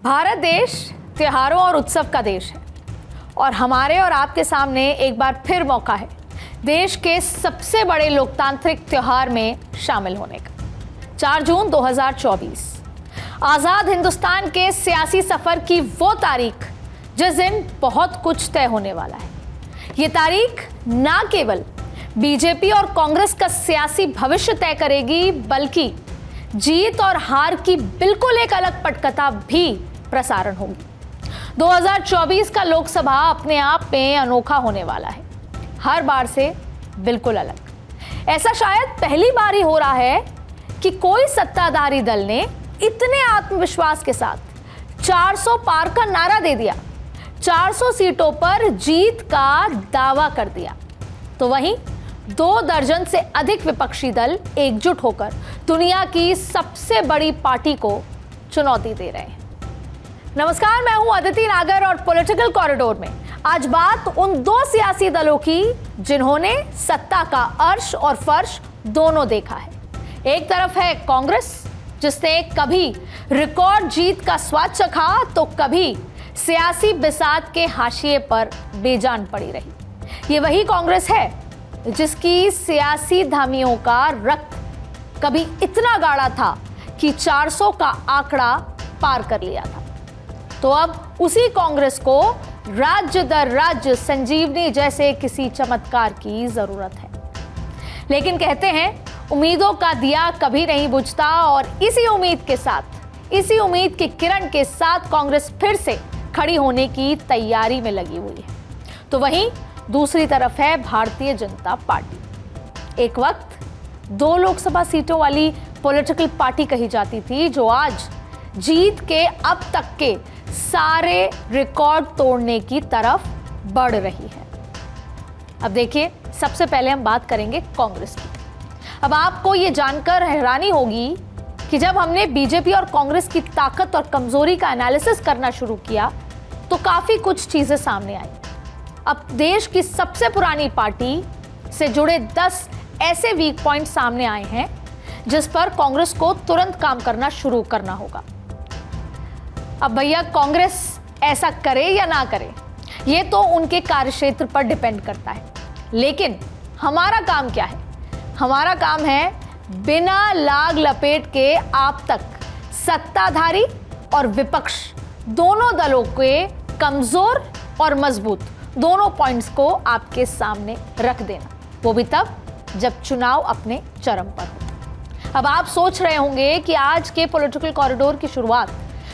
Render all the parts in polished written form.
भारत देश त्योहारों और उत्सव का देश है और हमारे और आपके सामने एक बार फिर मौका है देश के सबसे बड़े लोकतांत्रिक त्योहार में शामिल होने का। 4 जून 2024 आजाद हिंदुस्तान के सियासी सफर की वो तारीख जिस दिन बहुत कुछ तय होने वाला है। ये तारीख ना केवल बीजेपी और कांग्रेस का सियासी भविष्य तय करेगी बल्कि जीत और हार की बिल्कुल एक अलग पटकथा भी प्रसारण होगी। 2024 का लोकसभा अपने आप में अनोखा होने वाला है, हर बार से बिल्कुल अलग। ऐसा शायद पहली बार ही हो रहा है कि कोई सत्ताधारी दल ने इतने आत्मविश्वास के साथ 400 पार का नारा दे दिया, 400 सीटों पर जीत का दावा कर दिया, तो वहीं 2 दर्जन से अधिक विपक्षी दल एकजुट होकर दुनिया की सबसे बड़ी पार्टी को चुनौती दे रहे हैं। नमस्कार, मैं हूं अदिति नागर और पॉलिटिकल कॉरिडोर में आज बात उन 2 सियासी दलों की जिन्होंने सत्ता का अर्श और फर्श दोनों देखा है। एक तरफ है कांग्रेस, जिसने कभी रिकॉर्ड जीत का स्वाद चखा तो कभी सियासी बिसात के हाशिए पर बेजान पड़ी रही। ये वही कांग्रेस है जिसकी सियासी धामियों का रक्त कभी इतना गाढ़ा था कि 400 का आंकड़ा पार कर लिया था। तो अब उसी कांग्रेस को राज्य दर राज्य संजीवनी जैसे किसी चमत्कार की जरूरत है। लेकिन कहते हैं उम्मीदों का दिया कभी नहीं बुझता और इसी उम्मीद के साथ, इसी उम्मीद की किरण के साथ कांग्रेस फिर से खड़ी होने की तैयारी में लगी हुई है। तो वहीं दूसरी तरफ है भारतीय जनता पार्टी। एक वक्त 2 लोकसभा सीटों वाली पॉलिटिकल पार्टी कही जाती थी, जो आज जीत के अब तक के सारे रिकॉर्ड तोड़ने की तरफ बढ़ रही है। अब देखिए, सबसे पहले हम बात करेंगे कांग्रेस की। अब आपको ये जानकर हैरानी होगी कि जब हमने बीजेपी और कांग्रेस की ताकत और कमजोरी का एनालिसिस करना शुरू किया तो काफी कुछ चीजें सामने आई। अब देश की सबसे पुरानी पार्टी से जुड़े 10 ऐसे वीक पॉइंट सामने आए हैं जिस पर कांग्रेस को तुरंत काम करना शुरू करना होगा। अब भैया, कांग्रेस ऐसा करे या ना करे, ये तो उनके कार्यक्षेत्र पर डिपेंड करता है। लेकिन हमारा काम क्या है? हमारा काम है बिना लाग लपेट के आप तक सत्ताधारी और विपक्ष दोनों दलों के कमजोर और मजबूत दोनों पॉइंट्स को आपके सामने रख देना, वो भी तब जब चुनाव अपने चरम पर हो। अब आप सोच रहे होंगे कि आज के पॉलिटिकल कॉरिडोर की शुरुआत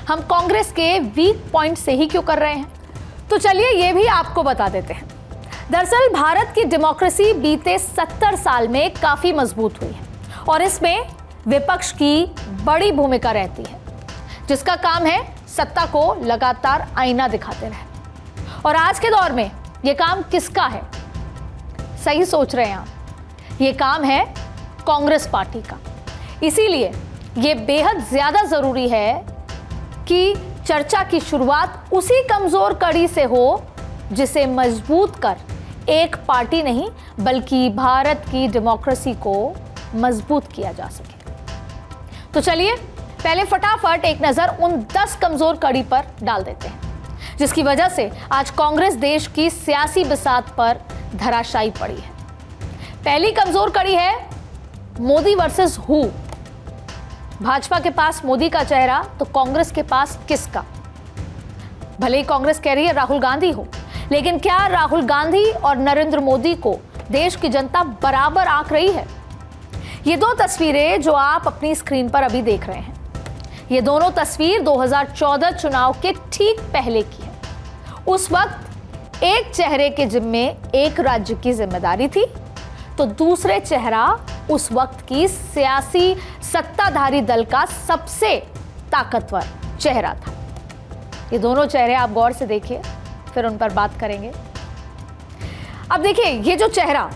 हम कांग्रेस के वीक पॉइंट से ही क्यों कर रहे हैं, तो चलिए ये भी आपको बता देते हैं। दरअसल भारत की डेमोक्रेसी बीते 70 साल में काफी मजबूत हुई है और इसमें विपक्ष की बड़ी भूमिका रहती है, जिसका काम है सत्ता को लगातार आईना दिखाते रहे। और आज के दौर में यह काम किसका है? सही सोच रहे हैं आप, ये काम है कांग्रेस पार्टी का। इसीलिए यह बेहद ज्यादा जरूरी है कि चर्चा की शुरुआत उसी कमजोर कड़ी से हो जिसे मजबूत कर एक पार्टी नहीं बल्कि भारत की डेमोक्रेसी को मजबूत किया जा सके। तो चलिए पहले फटाफट एक नजर उन 10 कमजोर कड़ी पर डाल देते हैं जिसकी वजह से आज कांग्रेस देश की सियासी बिसात पर धराशायी पड़ी है। पहली कमजोर कड़ी है मोदी वर्सेस हु। भाजपा के पास मोदी का चेहरा तो कांग्रेस के पास किसका? भले ही कांग्रेस कह रही है राहुल गांधी हो, लेकिन क्या राहुल गांधी और नरेंद्र मोदी को देश की जनता बराबर आंक रही है? ये 2 तस्वीरें जो आप अपनी स्क्रीन पर अभी देख रहे हैं, ये दोनों तस्वीर 2014 चुनाव के ठीक पहले की है। उस वक्त एक चेहरे के जिम्मे एक राज्य की जिम्मेदारी थी तो दूसरे चेहरा उस वक्त की सियासी सत्ताधारी दल का सबसे ताकतवर चेहरा था। ये दोनों चेहरे आप गौर से देखिए, फिर उन पर बात करेंगे। अब देखिए, ये जो चेहरा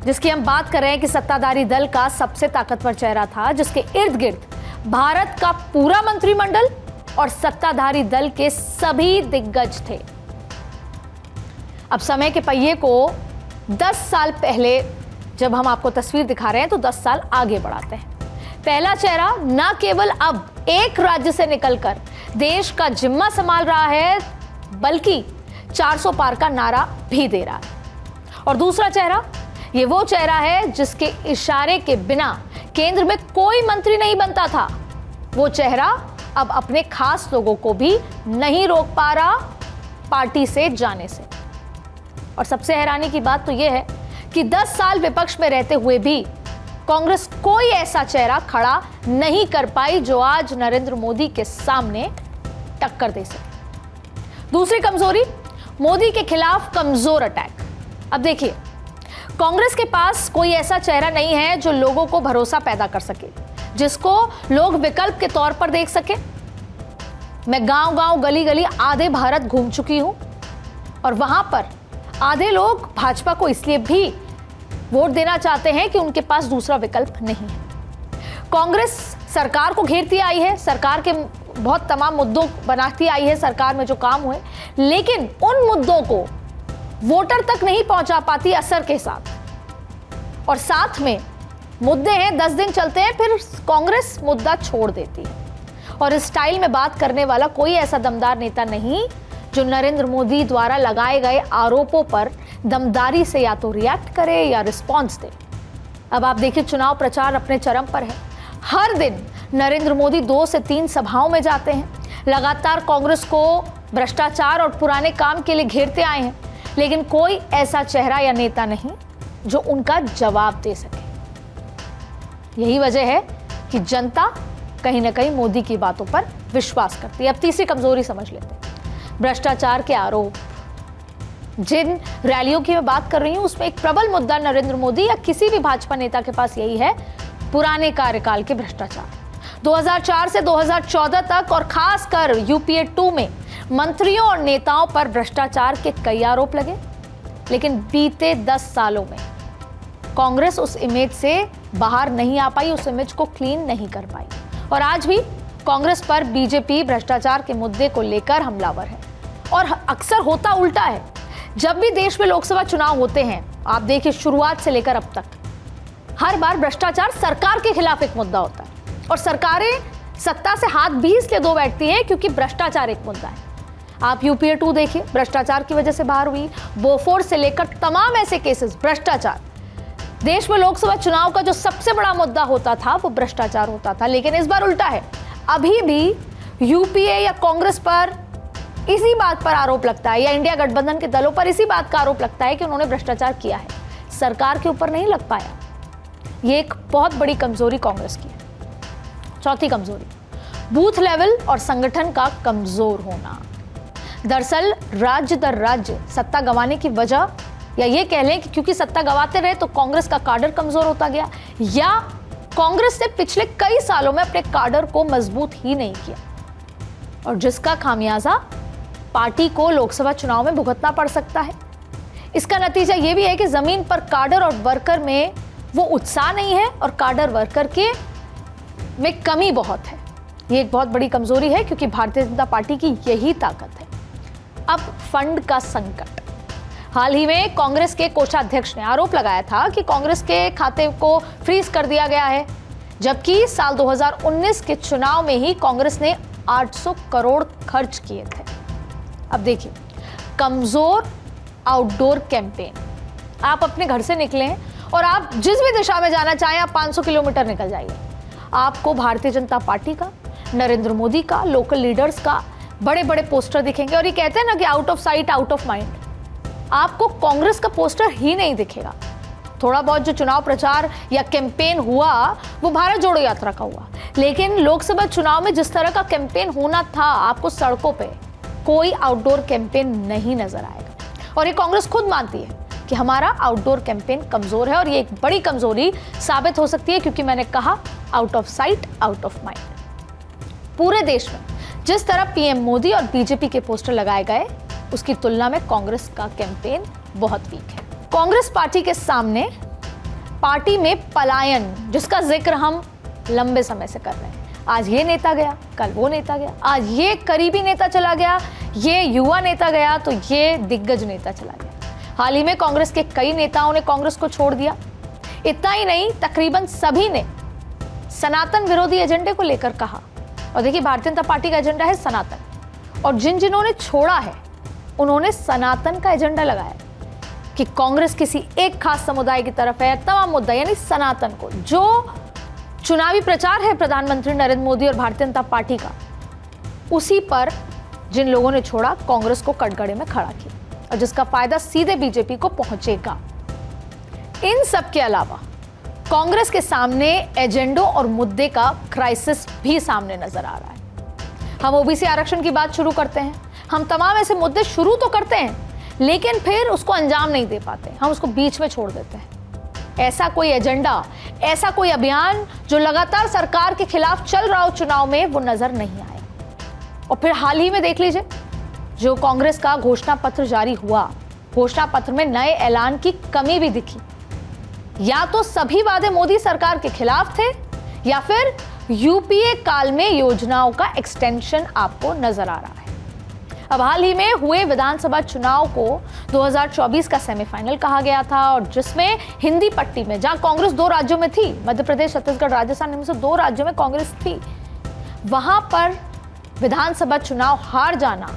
जिसकी हम बात कर रहे हैं कि सत्ताधारी दल का सबसे ताकतवर चेहरा था, जिसके इर्द गिर्द भारत का पूरा मंत्रिमंडल और सत्ताधारी दल के सभी दिग्गज थे। अब समय के पहिए को 10 साल पहले जब हम आपको तस्वीर दिखा रहे हैं तो 10 साल आगे बढ़ाते हैं। पहला चेहरा न केवल अब एक राज्य से निकलकर देश का जिम्मा संभाल रहा है, बल्कि 400 पार का नारा भी दे रहा है। और दूसरा चेहरा, ये वो चेहरा है जिसके इशारे के बिना केंद्र में कोई मंत्री नहीं बनता था। वो चेहरा अब अपने खास लोगों को भी नहीं रोक पा रहा पार्टी से जाने से। और सबसे हैरानी की बात तो यह है कि 10 साल विपक्ष में रहते हुए भी कांग्रेस कोई ऐसा चेहरा खड़ा नहीं कर पाई जो आज नरेंद्र मोदी के सामने टक्कर दे सके। दूसरी कमजोरी, मोदी के खिलाफ कमजोर अटैक। अब देखिए, कांग्रेस के पास कोई ऐसा चेहरा नहीं है जो लोगों को भरोसा पैदा कर सके, जिसको लोग विकल्प के तौर पर देख सके। मैं गांव गांव गली गली आधे भारत घूम चुकी हूं और वहां पर आधे लोग भाजपा को इसलिए भी वोट देना चाहते हैं कि उनके पास दूसरा विकल्प नहीं है। कांग्रेस सरकार को घेरती आई है, सरकार के बहुत तमाम मुद्दों बनाती आई है, सरकार में जो काम हुए, लेकिन उन मुद्दों को वोटर तक नहीं पहुंचा पाती असर के साथ। और साथ में मुद्दे हैं, 10 दिन चलते हैं, फिर कांग्रेस मुद्दा छोड़ देती है। और इस स्टाइल में बात करने वाला कोई ऐसा दमदार नेता नहीं जो नरेंद्र मोदी द्वारा लगाए गए आरोपों पर दमदारी से या तो रिएक्ट करे या रिस्पॉन्स दे। अब आप देखिए, चुनाव प्रचार अपने चरम पर है। हर दिन नरेंद्र मोदी 2 से 3 सभाओं में जाते हैं, लगातार कांग्रेस को भ्रष्टाचार और पुराने काम के लिए घेरते आए हैं, लेकिन कोई ऐसा चेहरा या नेता नहीं जो उनका जवाब दे सके। यही वजह है कि जनता कहीं ना कहीं मोदी की बातों पर विश्वास करती है। अब तीसरी कमजोरी समझ लेते हैं, भ्रष्टाचार के आरोप। जिन रैलियों की मैं बात कर रही हूं उसमें एक प्रबल मुद्दा नरेंद्र मोदी या किसी भी भाजपा नेता के पास यही है, पुराने कार्यकाल के भ्रष्टाचार। 2004 से 2014 तक और खासकर यूपीए 2 में मंत्रियों और नेताओं पर भ्रष्टाचार के कई आरोप लगे, लेकिन बीते 10 सालों में कांग्रेस उस इमेज से बाहर नहीं आ पाई, उस इमेज को क्लीन नहीं कर पाई। और आज भी कांग्रेस पर बीजेपी भ्रष्टाचार के मुद्दे को लेकर हमलावर है। और अक्सर होता उल्टा है। जब भी देश में लोकसभा चुनाव होते हैं, आप देखिए शुरुआत से लेकर अब तक, हर बार भ्रष्टाचार सरकार के खिलाफ एक मुद्दा होता है। और सरकारें सत्ता से हाथ भी इसलिए धो बैठती हैं क्योंकि भ्रष्टाचार एक मुद्दा है। आप यूपीए 2 देखिए, भ्रष्टाचार की वजह से बाहर हुई। बोफोर्स से लेकर तमाम ऐसे केसेस, भ्रष्टाचार। देश में लोकसभा चुनाव का जो सबसे बड़ा मुद्दा होता था वो भ्रष्टाचार होता था, लेकिन इस बार उल्टा है। अभी भी यूपीए या कांग्रेस पर इसी बात पर आरोप लगता है, या इंडिया गठबंधन के दलों पर इसी बात का आरोप लगता है कि उन्होंने भ्रष्टाचार किया है, सरकार के ऊपर नहीं लग पाया। ये एक बहुत बड़ी कमजोरी कांग्रेस की है। चौथी कमजोरी, बूथ लेवल और संगठन का कमजोर होना। दरअसल राज्य दर राज्य सत्ता गंवाने की वजह, या ये कह लें कि क्योंकि सत्ता गंवाते रहे तो कांग्रेस का काडर कमजोर होता गया, या कांग्रेस ने पिछले कई सालों में अपने काडर को मजबूत ही नहीं किया, और जिसका खामियाजा पार्टी को लोकसभा चुनाव में भुगतना पड़ सकता है। इसका नतीजा यह भी है कि जमीन पर काडर और वर्कर में वो उत्साह नहीं है, और काडर वर्कर के में कमी बहुत है। ये एक बहुत बड़ी कमजोरी है, क्योंकि भारतीय जनता पार्टी की यही ताकत है। अब फंड का संकट। हाल ही में कांग्रेस के कोषाध्यक्ष ने आरोप लगाया था कि कांग्रेस के खाते को फ्रीज कर दिया गया है, जबकि साल 2019 के चुनाव में ही कांग्रेस ने 800 करोड़ खर्च किए थे। अब देखिए, कमजोर आउटडोर कैंपेन। आप अपने घर से निकले हैं और आप जिस भी दिशा में जाना चाहें, आप 500 किलोमीटर निकल जाइए, आपको भारतीय जनता पार्टी का, नरेंद्र मोदी का, लोकल लीडर्स का बड़े बड़े पोस्टर दिखेंगे। और ये कहते हैं ना कि out of sight out of mind, आपको कांग्रेस का पोस्टर ही नहीं दिखेगा। थोड़ा बहुत जो चुनाव प्रचार या कैंपेन हुआ वो भारत जोड़ो यात्रा का हुआ, लेकिन लोकसभा चुनाव में जिस तरह का कैंपेन होना था, आपको सड़कों पे कोई आउटडोर कैंपेन नहीं नजर आएगा। और ये कांग्रेस खुद मानती है कि हमारा आउटडोर कैंपेन कमजोर है, और ये एक बड़ी कमजोरी साबित हो सकती है, क्योंकि मैंने कहा out of sight out of mind. पूरे देश में जिस तरह पीएम मोदी और बीजेपी के पोस्टर लगाए गए, उसकी तुलना में कांग्रेस का कैंपेन बहुत वीक है। कांग्रेस पार्टी के सामने पार्टी में पलायन, जिसका जिक्र हम लंबे समय से कर रहे हैं, आज ये नेता गया, कल वो नेता गया, आज ये करीबी नेता चला गया, ये युवा नेता गया, तो ये दिग्गज नेता चला गया। हाल ही में कांग्रेस के कई नेताओं ने कांग्रेस को छोड़ दिया। इतना ही नहीं, तकरीबन सभी ने सनातन विरोधी एजेंडे को लेकर कहा। और देखिए, भारतीय जनता पार्टी का एजेंडा है सनातन, और जिन्होंने छोड़ा है उन्होंने सनातन का एजेंडा लगाया कि कांग्रेस किसी एक खास समुदाय की तरफ है। तमाम मुद्दा यानी सनातन को, जो चुनावी प्रचार है प्रधानमंत्री नरेंद्र मोदी और भारतीय जनता पार्टी का, उसी पर जिन लोगों ने छोड़ा, कांग्रेस को कटघरे में खड़ा किया, और जिसका फायदा सीधे बीजेपी को पहुंचेगा। इन सब के अलावा कांग्रेस के सामने एजेंडों और मुद्दे का क्राइसिस भी सामने नजर आ रहा है। हम ओबीसी आरक्षण की बात शुरू करते हैं, हम तमाम ऐसे मुद्दे शुरू तो करते हैं, लेकिन फिर उसको अंजाम नहीं दे पाते, हम उसको बीच में छोड़ देते हैं। ऐसा कोई एजेंडा, ऐसा कोई अभियान जो लगातार सरकार के खिलाफ चल रहा हो चुनाव में, वो नजर नहीं आया। और फिर हाल ही में देख लीजिए, जो कांग्रेस का घोषणा पत्र जारी हुआ, घोषणा पत्र में नए ऐलान की कमी भी दिखी। या तो सभी वादे मोदी सरकार के खिलाफ थे, या फिर यूपीए काल में योजनाओं का एक्सटेंशन आपको नजर आ रहा है। अब हाल ही में हुए विधानसभा चुनाव को 2024 का सेमीफाइनल कहा गया था, और जिसमें हिंदी पट्टी में, जहां कांग्रेस 2 राज्यों में थी, मध्य प्रदेश, छत्तीसगढ़, राजस्थान, इनमें से 2 राज्यों में कांग्रेस थी, वहां पर विधानसभा चुनाव हार जाना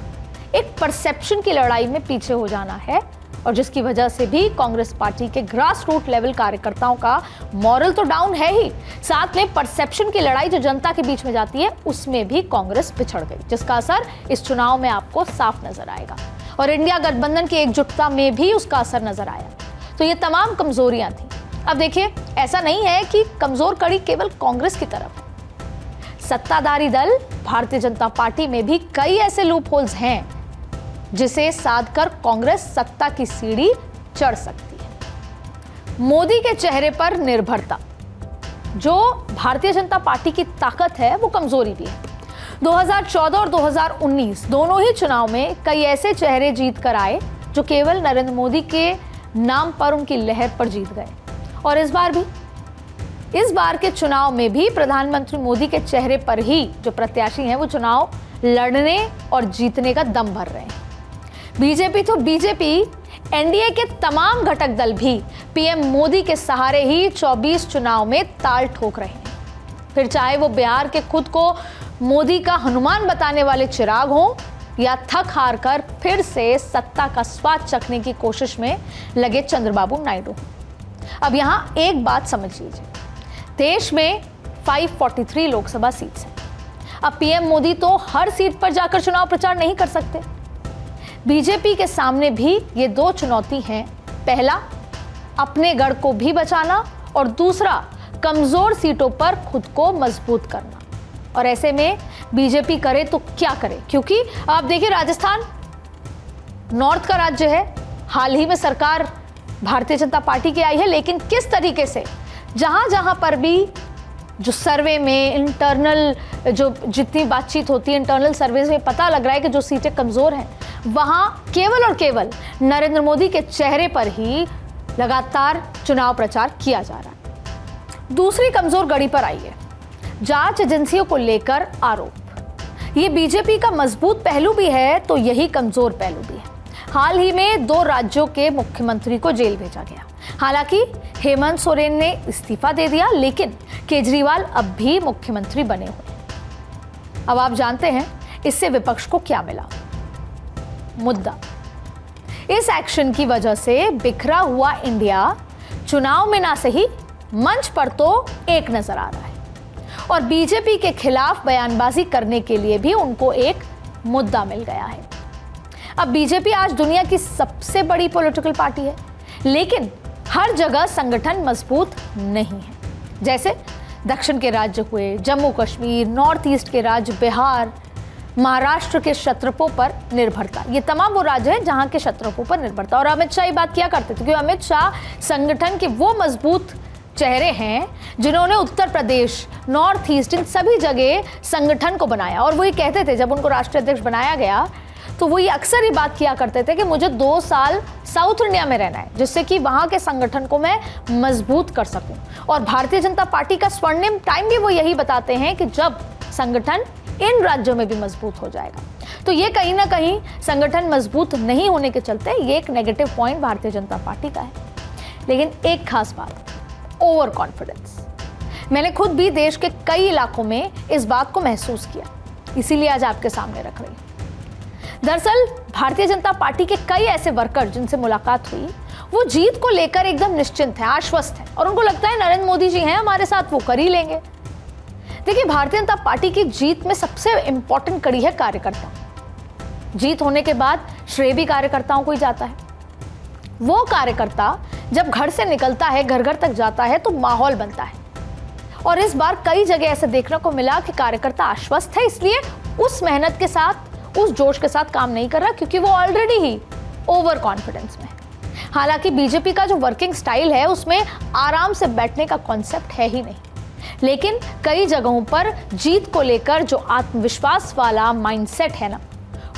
एक परसेप्शन की लड़ाई में पीछे हो जाना है, और जिसकी वजह से भी कांग्रेस पार्टी के ग्रास रूट लेवल कार्यकर्ताओं का मॉरल तो डाउन है ही, साथ में परसेप्शन की लड़ाई जो जनता के बीच में जाती है, उसमें भी कांग्रेस पिछड़ गई, जिसका असर इस चुनाव में आपको साफ नजर आएगा। और इंडिया गठबंधन की एकजुटता में भी उसका असर नजर आया। तो ये तमाम कमजोरियां थी। अब देखिए, ऐसा नहीं है कि कमजोर कड़ी केवल कांग्रेस की तरफ है। सत्ताधारी दल भारतीय जनता पार्टी में भी कई ऐसे लूप होल्स हैं जिसे साधकर कांग्रेस सत्ता की सीढ़ी चढ़ सकती है। मोदी के चेहरे पर निर्भरता, जो भारतीय जनता पार्टी की ताकत है, वो कमजोरी भी है। 2014 और 2019 दोनों ही चुनाव में कई ऐसे चेहरे जीत कर आए जो केवल नरेंद्र मोदी के नाम पर, उनकी लहर पर जीत गए। और इस बार के चुनाव में भी प्रधानमंत्री मोदी के चेहरे पर ही जो प्रत्याशी हैं, वो चुनाव लड़ने और जीतने का दम भर रहे हैं। बीजेपी तो बीजेपी, एनडीए के तमाम घटक दल भी पीएम मोदी के सहारे ही 24 चुनाव में ताल ठोक रहे हैं। फिर चाहे वो बिहार के खुद को मोदी का हनुमान बताने वाले चिराग हों, या थक हार कर फिर से सत्ता का स्वाद चखने की कोशिश में लगे चंद्रबाबू नायडू। अब यहां एक बात समझ लीजिए, देश में 543 लोकसभा सीट्स हैं। अब पीएम मोदी तो हर सीट पर जाकर चुनाव प्रचार नहीं कर सकते। बीजेपी के सामने भी ये 2 चुनौती हैं। पहला, अपने गढ़ को भी बचाना, और दूसरा, कमजोर सीटों पर खुद को मजबूत करना। और ऐसे में बीजेपी करे तो क्या करे, क्योंकि आप देखिए, राजस्थान नॉर्थ का राज्य है, हाल ही में सरकार भारतीय जनता पार्टी की आई है, लेकिन किस तरीके से जहां जहां पर भी जो सर्वे में इंटरनल, जो जितनी बातचीत होती है इंटरनल सर्वे में, पता लग रहा है कि जो सीटें कमजोर हैं, वहां केवल और केवल नरेंद्र मोदी के चेहरे पर ही लगातार चुनाव प्रचार किया जा रहा है। दूसरी कमजोर गड़ी पर आई है जांच एजेंसियों को लेकर आरोप। ये बीजेपी का मजबूत पहलू भी है, तो यही कमजोर पहलू भी है। हाल ही में 2 राज्यों के मुख्यमंत्री को जेल भेजा गया। हालांकि हेमंत सोरेन ने इस्तीफा दे दिया, लेकिन केजरीवाल अब भी मुख्यमंत्री बने हुए। अब आप जानते हैं इससे विपक्ष को क्या मिला। मुद्दा, इस एक्शन की वजह से बिखरा हुआ इंडिया चुनाव में ना सही, मंच पर तो एक नजर आ रहा है, और बीजेपी के खिलाफ बयानबाजी करने के लिए भी उनको एक मुद्दा मिल गया है। अब बीजेपी आज दुनिया की सबसे बड़ी पॉलिटिकल पार्टी है, लेकिन हर जगह संगठन मजबूत नहीं है। जैसे दक्षिण के राज्य हुए जम्मू कश्मीर, नॉर्थ ईस्ट के राज्य बिहार, महाराष्ट्र के क्षत्रपों पर निर्भरता, ये तमाम वो राज्य हैं जहां के क्षत्रपों पर निर्भरता। और अमित शाह ये बात किया करते थे, क्योंकि अमित शाह संगठन के वो मजबूत चेहरे हैं जिन्होंने उत्तर प्रदेश, नॉर्थ ईस्ट, इन सभी जगह संगठन को बनाया। और वो ये कहते थे, जब उनको राष्ट्रीय अध्यक्ष बनाया गया, तो वो ये अक्सर ही बात किया करते थे कि मुझे 2 साल साउथ इंडिया में रहना है, जिससे कि वहां के संगठन को मैं मजबूत कर सकूं। और भारतीय जनता पार्टी का स्वर्णिम टाइम भी वो यही बताते हैं कि जब संगठन इन राज्यों में भी मजबूत हो जाएगा। तो ये कहीं ना कहीं संगठन मजबूत नहीं होने के चलते ये एक negative point Bharatiya Janata party का है। लेकिन एक खास बात, ओवर कॉन्फिडेंस। मैंने खुद भी देश के कई इलाकों में इस बात को महसूस किया, इसीलिए आज आपके सामने रख रही हूं। दरअसल भारतीय जनता पार्टी के कई ऐसे वर्कर जिनसे मुलाकात हुई, वो जीत को लेकर एकदम निश्चिंत है, आश्वस्त है, और उनको लगता है नरेंद्र मोदी जी हैं हमारे साथ, वो कर ही लेंगे। देखिए, भारतीय जनता पार्टी की जीत में सबसे इंपॉर्टेंट कड़ी है कार्यकर्ता। जीत होने के बाद श्रेय भी कार्यकर्ताओं को ही जाता है। वो कार्यकर्ता जब घर से निकलता है, घर घर तक जाता है, तो माहौल बनता है। और इस बार कई जगह ऐसे देखने को मिला कि कार्यकर्ता आश्वस्त है, इसलिए उस मेहनत के साथ, उस जोश के साथ काम नहीं कर रहा, क्योंकि वो ऑलरेडी ही ओवर कॉन्फिडेंस में है। हालांकि बीजेपी का जो वर्किंग स्टाइल है, उसमें आराम से बैठने का कॉन्सेप्ट है ही नहीं, लेकिन कई जगहों पर जीत को लेकर जो आत्मविश्वास वाला माइंडसेट है ना,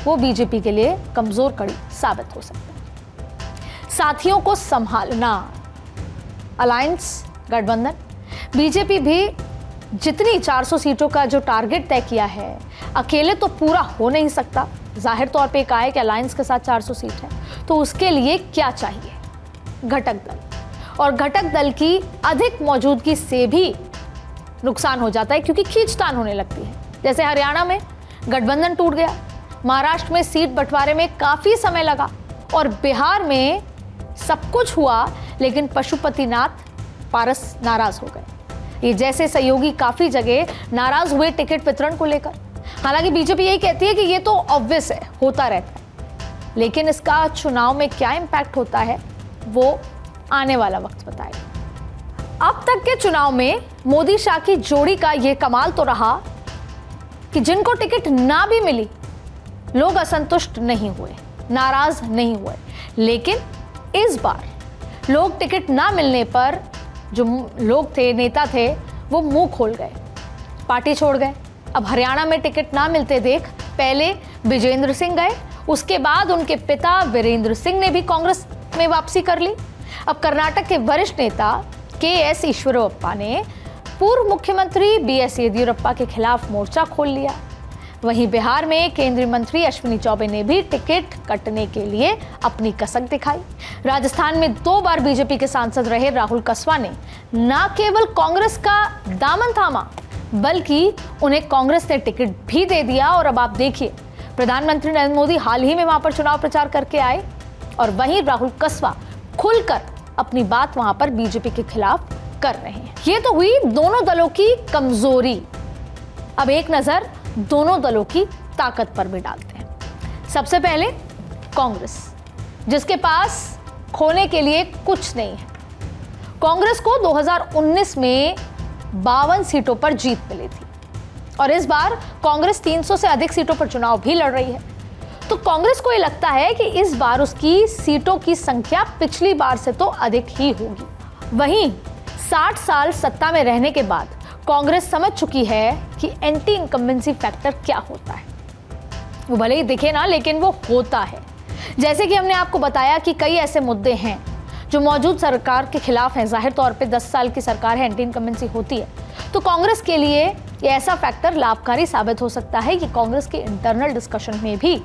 वो बीजेपी के लिए कमजोर कड़ी साबित हो सकता है। साथियों को संभालना, अलायंस, गठबंधन, बीजेपी भी जितनी 400 सीटों का जो टारगेट तय किया है, अकेले तो पूरा हो नहीं सकता। जाहिर तौर पे कहा है कि अलायंस के साथ 400 सीट है, तो उसके लिए क्या चाहिए? घटक दल, और घटक दल की अधिक मौजूदगी से भी नुकसान हो जाता है, क्योंकि खींचतान होने लगती है। जैसे हरियाणा में गठबंधन टूट गया, महाराष्ट्र में सीट बंटवारे में काफी समय लगा, और बिहार में सब कुछ हुआ, लेकिन पशुपतिनाथ पारस नाराज हो गए। ये जैसे सहयोगी काफी जगह नाराज हुए टिकट वितरण को लेकर। हालांकि बीजेपी यही कहती है कि ये तो ऑब्वियस है, होता रहता है, लेकिन इसका चुनाव में क्या इंपैक्ट होता है, वो आने वाला वक्त बताएगा। अब तक के चुनाव में मोदी शाह की जोड़ी का ये कमाल तो रहा कि जिनको टिकट ना भी मिली, लोग असंतुष्ट नहीं हुए, नाराज नहीं हुए, लेकिन इस बार लोग टिकट ना मिलने पर, जो लोग थे, नेता थे, वो मुंह खोल गए, पार्टी छोड़ गए। अब हरियाणा में टिकट ना मिलते देख पहले विजेंद्र सिंह गए, उसके बाद उनके पिता वीरेंद्र सिंह ने भी कांग्रेस में वापसी कर ली। अब कर्नाटक के वरिष्ठ नेता के.एस. ईश्वरप्पा ने पूर्व मुख्यमंत्री बी.एस. येदियुरप्पा के खिलाफ मोर्चा खोल लिया। वहीं बिहार में केंद्रीय मंत्री अश्विनी चौबे ने भी टिकट कटने के लिए अपनी कसक दिखाई। राजस्थान में 2 बार बीजेपी के सांसद रहे राहुल कसवा ने न केवल कांग्रेस का दामन थामा, बल्कि उन्हें कांग्रेस ने टिकट भी दे दिया। और अब आप देखिए, प्रधानमंत्री नरेंद्र मोदी हाल ही में वहां पर चुनाव प्रचार करके आए, और वहीं राहुल कसवा खुलकर अपनी बात वहां पर बीजेपी के खिलाफ कर रहे हैं। ये तो हुई दोनों दलों की कमजोरी। अब एक नजर दोनों दलों की ताकत पर भी डालते हैं। सबसे पहले कांग्रेस, जिसके पास खोने के लिए कुछ नहीं है। कांग्रेस को 2019 में 52 सीटों पर जीत मिली थी, और इस बार कांग्रेस 300 से अधिक सीटों पर चुनाव भी लड़ रही है। तो कांग्रेस को ये लगता है कि इस बार उसकी सीटों की संख्या पिछली बार से तो अधिक ही होगी। वहीं 60 साल सत्ता में रहने के बाद कांग्रेस समझ चुकी है कि एंटी इनकम्बेंसी फैक्टर क्या होता है। वो भले ही दिखे ना, लेकिन वो होता है। जैसे कि हमने आपको बताया कि कई ऐसे मुद्दे हैं जो मौजूद सरकार के खिलाफ हैं। जाहिर तौर पे 10 साल की सरकार है, एंटी इनकम्बेंसी होती है, तो कांग्रेस के लिए ये ऐसा फैक्टर लाभकारी साबित हो सकता है कि कांग्रेस के इंटरनल डिस्कशन में भी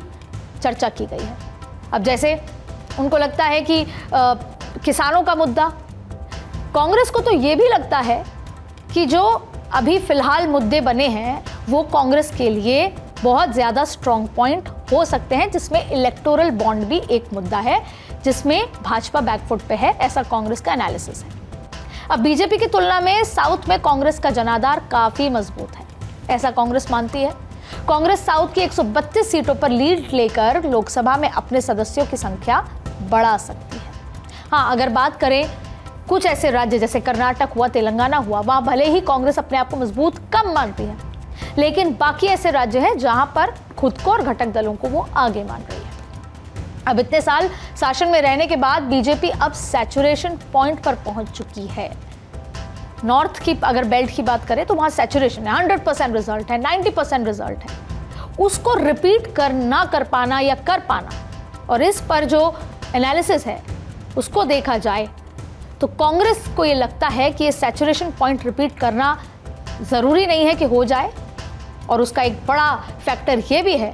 चर्चा की गई है। अब जैसे उनको लगता है कि किसानों का मुद्दा, कांग्रेस को तो ये भी लगता है कि जो अभी फिलहाल मुद्दे बने हैं वो कांग्रेस के लिए बहुत ज़्यादा स्ट्रॉन्ग पॉइंट हो सकते हैं, जिसमें इलेक्टोरल बॉन्ड भी एक मुद्दा है, जिसमें भाजपा बैकफुट पे है, ऐसा कांग्रेस का एनालिसिस है। अब बीजेपी की तुलना में साउथ में कांग्रेस का जनाधार काफ़ी मजबूत है, ऐसा कांग्रेस मानती है। कांग्रेस साउथ की 132 सीटों पर लीड लेकर लोकसभा में अपने सदस्यों की संख्या बढ़ा सकती है। हाँ, अगर बात करें कुछ ऐसे राज्य जैसे कर्नाटक हुआ, तेलंगाना हुआ, वहां भले ही कांग्रेस अपने आप को मजबूत कम मानती है, लेकिन बाकी ऐसे राज्य हैं जहां पर खुद को और घटक दलों को वो आगे मान रही है। अब इतने साल शासन में रहने के बाद बीजेपी अब सैचुरेशन पॉइंट पर पहुंच चुकी है। नॉर्थ की अगर बेल्ट की बात करें तो वहां सैचुरेशन है, 100% रिजल्ट है, 90% रिजल्ट है। उसको रिपीट ना कर पाना या कर पाना, और इस पर जो एनालिसिस है उसको देखा जाए तो कांग्रेस को ये लगता है कि ये सैचुरेशन पॉइंट रिपीट करना ज़रूरी नहीं है कि हो जाए। और उसका एक बड़ा फैक्टर ये भी है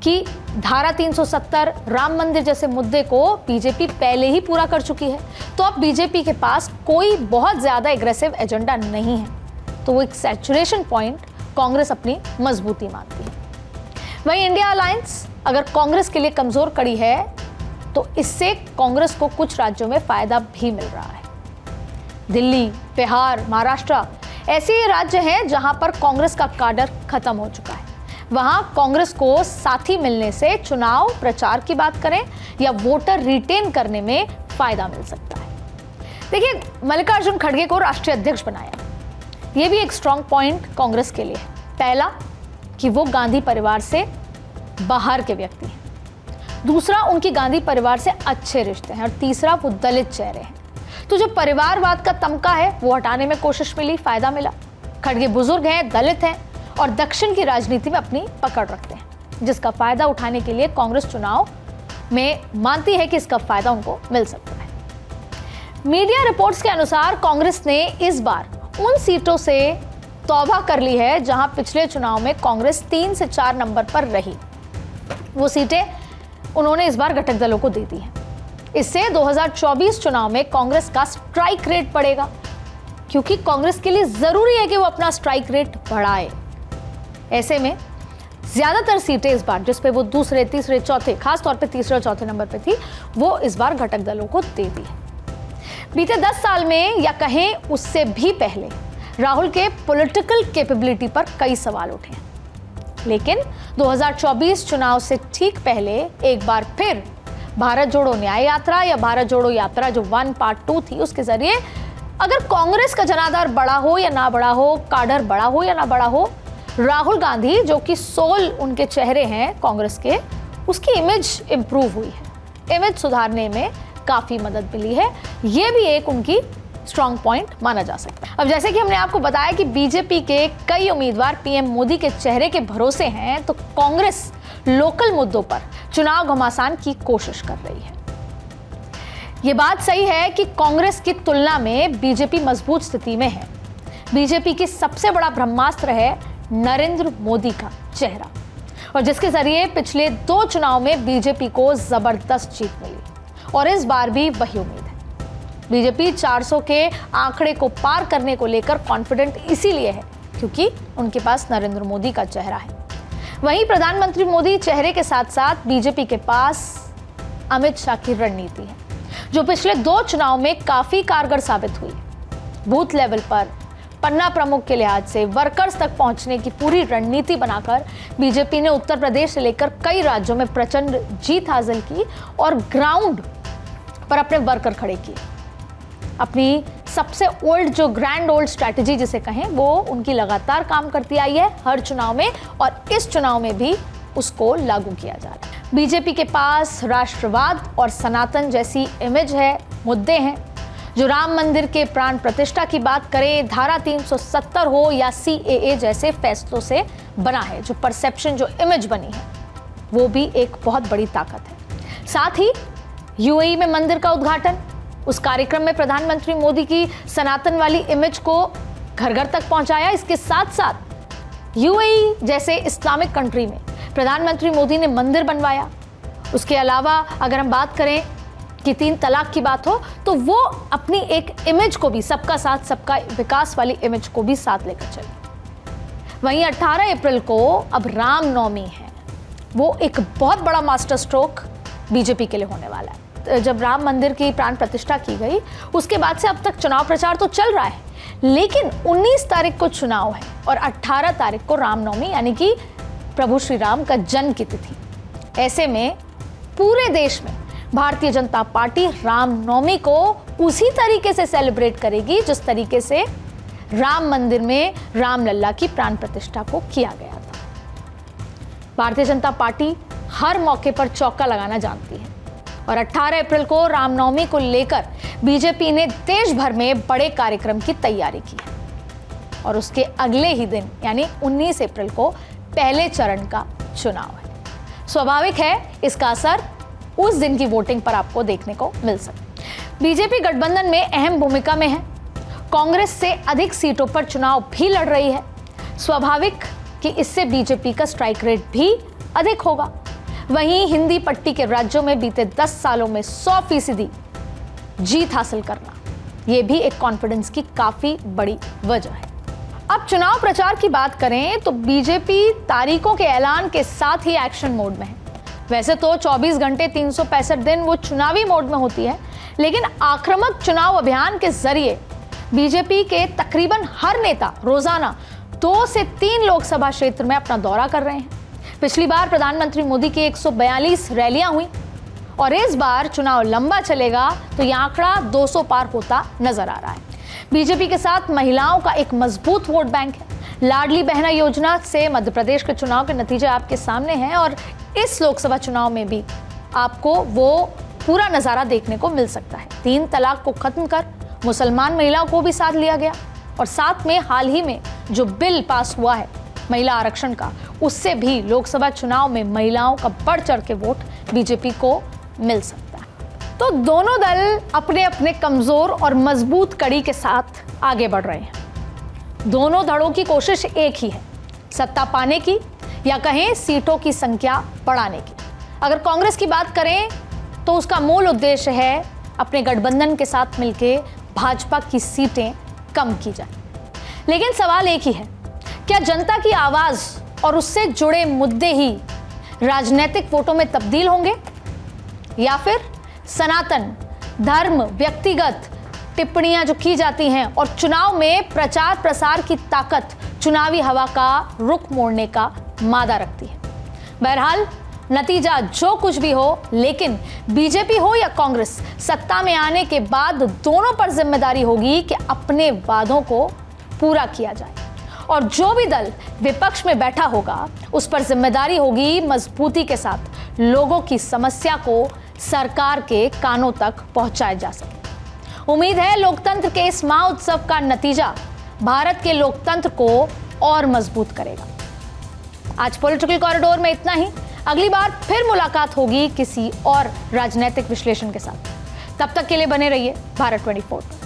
कि धारा 370 राम मंदिर जैसे मुद्दे को बीजेपी पहले ही पूरा कर चुकी है, तो अब बीजेपी के पास कोई बहुत ज़्यादा एग्रेसिव एजेंडा नहीं है। तो वो एक सैचुरेशन पॉइंट कांग्रेस अपनी मजबूती मानती है। वहीं इंडिया अलायंस अगर कांग्रेस के लिए कमजोर कड़ी है तो इससे कांग्रेस को कुछ राज्यों में फायदा भी मिल रहा है। दिल्ली, बिहार, महाराष्ट्र ऐसे राज्य हैं जहां पर कांग्रेस का काडर खत्म हो चुका है। वहां कांग्रेस को साथी मिलने से चुनाव प्रचार की बात करें या वोटर रिटेन करने में फायदा मिल सकता है। देखिए, मल्लिकार्जुन खड़गे को राष्ट्रीय अध्यक्ष बनाया, यह भी एक स्ट्रांग पॉइंट कांग्रेस के लिए है। पहला कि वो गांधी परिवार से बाहर के व्यक्ति हैं, दूसरा उनकी गांधी परिवार से अच्छे रिश्ते हैं, और तीसरा वो दलित चेहरे हैं। तो जो परिवारवाद का तमका है वो हटाने में कोशिश मिली, फायदा मिला। खड़गे बुजुर्ग हैं, दलित हैं और दक्षिण की राजनीति में अपनी पकड़ रखते हैं, जिसका फायदा उठाने के लिए कांग्रेस चुनाव में मानती है कि इसका फायदा उनको मिल सकता है। मीडिया रिपोर्ट्स के अनुसार कांग्रेस ने इस बार उन सीटों से तौबा कर ली है जहां पिछले चुनाव में कांग्रेस 3 से 4 नंबर पर रही। वो सीटें उन्होंने इस बार घटक दलों को दे दी हैं। इससे 2024 चुनाव में कांग्रेस का स्ट्राइक रेट बढ़ेगा, क्योंकि कांग्रेस के लिए जरूरी है कि वो अपना स्ट्राइक रेट बढ़ाए। ऐसे में ज्यादातर सीटें इस बार, जिस पे वो दूसरे, तीसरे, चौथे, खासतौर पे तीसरे और चौथे नंबर पे थी, वो इस बार घटक दलों को दे दी है। बीते 10 साल में या कहें उससे भी पहले राहुल के पॉलिटिकल कैपेबिलिटी पर कई सवाल उठे हैं, लेकिन 2024 चुनाव से ठीक पहले एक बार फिर भारत जोड़ो न्याय यात्रा या भारत जोड़ो यात्रा जो 1 पार्ट 2 थी, उसके जरिए अगर कांग्रेस का जनाधार बड़ा हो या ना बड़ा हो, काडर बड़ा हो या ना बड़ा हो, राहुल गांधी जो कि सोल उनके चेहरे हैं कांग्रेस के, उसकी इमेज इंप्रूव हुई है, इमेज सुधारने में काफी मदद मिली है। यह भी एक उनकी स्ट्रॉन्ग पॉइंट माना जा सकता है। अब जैसे कि हमने आपको बताया कि बीजेपी के कई उम्मीदवार पीएम मोदी के चेहरे के भरोसे हैं, तो कांग्रेस लोकल मुद्दों पर चुनाव घमासान की कोशिश कर रही है। यह बात सही है कि कांग्रेस की तुलना में बीजेपी मजबूत स्थिति में है। बीजेपी की सबसे बड़ा ब्रह्मास्त्र है नरेंद्र मोदी का चेहरा, और जिसके जरिए पिछले 2 चुनाव में बीजेपी को जबरदस्त जीत मिली, और इस बार भी वही उम्मीद है। बीजेपी 400 के आंकड़े को पार करने को लेकर कॉन्फिडेंट इसीलिए है क्योंकि उनके पास नरेंद्र मोदी का चेहरा है। वहीं प्रधानमंत्री मोदी चेहरे के साथ साथ बीजेपी के पास अमित शाह की रणनीति है, जो पिछले 2 चुनाव में काफी कारगर साबित हुई। बूथ लेवल पर पन्ना प्रमुख के लिहाज से वर्कर्स तक पहुंचने की पूरी रणनीति बनाकर बीजेपी ने उत्तर प्रदेश से लेकर कई राज्यों में प्रचंड जीत हासिल की और ग्राउंड पर अपने वर्कर खड़े किए। अपनी सबसे ओल्ड, जो ग्रैंड ओल्ड स्ट्रैटेजी जिसे कहें, वो उनकी लगातार काम करती आई है हर चुनाव में, और इस चुनाव में भी उसको लागू किया जा रहा है। बीजेपी के पास राष्ट्रवाद और सनातन जैसी इमेज है, मुद्दे हैं। जो राम मंदिर के प्राण प्रतिष्ठा की बात करें, धारा 370 हो या CAA जैसे फैसलों से बना है, जो परसेप्शन, जो इमेज बनी है, वो भी एक बहुत बड़ी ताकत है। साथ ही UAE में मंदिर का उद्घाटन, उस कार्यक्रम में प्रधानमंत्री मोदी की सनातन वाली इमेज को घर घर तक पहुंचाया। इसके साथ साथ UAE जैसे इस्लामिक कंट्री में प्रधानमंत्री मोदी ने मंदिर बनवाया। उसके अलावा अगर हम बात करें कि 3 तलाक की बात हो, तो वो अपनी एक इमेज को भी, सबका साथ सबका विकास वाली इमेज को भी साथ लेकर चली। वहीं 18 अप्रैल को अब रामनवमी है, वो एक बहुत बड़ा मास्टर स्ट्रोक बीजेपी के लिए होने वाला है। जब राम मंदिर की प्राण प्रतिष्ठा की गई, उसके बाद से अब तक चुनाव प्रचार तो चल रहा है, लेकिन 19 तारीख को चुनाव है और 18 तारीख को रामनवमी, यानी कि प्रभु श्री राम का जन्म की तिथि। ऐसे में पूरे देश में भारतीय जनता पार्टी रामनवमी को उसी तरीके से सेलिब्रेट करेगी जिस तरीके से राम मंदिर में रामलल्ला की प्राण प्रतिष्ठा को किया गया था। भारतीय जनता पार्टी हर मौके पर चौका लगाना जानती है, और 18 अप्रैल को रामनवमी को लेकर बीजेपी ने देश भर में बड़े कार्यक्रम की तैयारी की है, और उसके अगले ही दिन यानी 19 अप्रैल को पहले चरण का चुनाव है। स्वाभाविक है इसका असर उस दिन की वोटिंग पर आपको देखने को मिल सकता है। बीजेपी गठबंधन में अहम भूमिका में है, कांग्रेस से अधिक सीटों पर चुनाव भी लड़ रही है। स्वाभाविक कि इससे बीजेपी का स्ट्राइक रेट भी अधिक होगा। वहीं हिंदी पट्टी के राज्यों में बीते 10 सालों में 100% जीत हासिल करना, यह भी एक कॉन्फिडेंस की काफी बड़ी वजह है। अब चुनाव प्रचार की बात करें तो बीजेपी तारीखों के ऐलान के साथ ही एक्शन मोड में है। वैसे तो 24 घंटे 365 दिन वो चुनावी मोड में होती है, लेकिन आक्रामक चुनाव अभियान के जरिए बीजेपी के तकरीबन हर नेता रोजाना 2 से 3 लोकसभा क्षेत्र में अपना दौरा कर रहे हैं। पिछली बार प्रधानमंत्री मोदी की 142 रैलियां हुई और इस बार चुनाव लंबा चलेगा तो यह आंकड़ा 200 पार होता नजर आ रहा है। बीजेपी के साथ महिलाओं का एक मजबूत वोट बैंक है। लाडली बहना योजना से मध्य प्रदेश के चुनाव के नतीजे आपके सामने हैं और इस लोकसभा चुनाव में भी आपको वो पूरा नजारा देखने को मिल सकता है। 3 तलाक को खत्म कर मुसलमान महिलाओं को भी साथ लिया गया और साथ में हाल ही में जो बिल पास हुआ है महिला आरक्षण का, उससे भी लोकसभा चुनाव में महिलाओं का बढ़ चढ़ के वोट बीजेपी को मिल सकता है। तो दोनों दल अपने अपने कमजोर और मजबूत कड़ी के साथ आगे बढ़ रहे हैं। दोनों धड़ों की कोशिश एक ही है, सत्ता पाने की या कहें सीटों की संख्या बढ़ाने की। अगर कांग्रेस की बात करें तो उसका मूल उद्देश्य है अपने गठबंधन के साथ मिलकर भाजपा की सीटें कम की जाए। लेकिन सवाल एक ही है, क्या जनता की आवाज और उससे जुड़े मुद्दे ही राजनीतिक वोटों में तब्दील होंगे या फिर सनातन धर्म व्यक्तिगत टिप्पणियां जो की जाती हैं और चुनाव में प्रचार प्रसार की ताकत चुनावी हवा का रुख मोड़ने का मादा रखती है। बहरहाल नतीजा जो कुछ भी हो, लेकिन बीजेपी हो या कांग्रेस, सत्ता में आने के बाद दोनों पर जिम्मेदारी होगी कि अपने वादों को पूरा किया जाए और जो भी दल विपक्ष में बैठा होगा उस पर जिम्मेदारी होगी मजबूती के साथ लोगों की समस्या को सरकार के कानों तक पहुंचाया जा सके। उम्मीद है लोकतंत्र के इस महोत्सव का नतीजा भारत के लोकतंत्र को और मजबूत करेगा। आज पॉलिटिकल कॉरिडोर में इतना ही। अगली बार फिर मुलाकात होगी किसी और राजनीतिक विश्लेषण के साथ। तब तक के लिए बने रहिए भारत 24।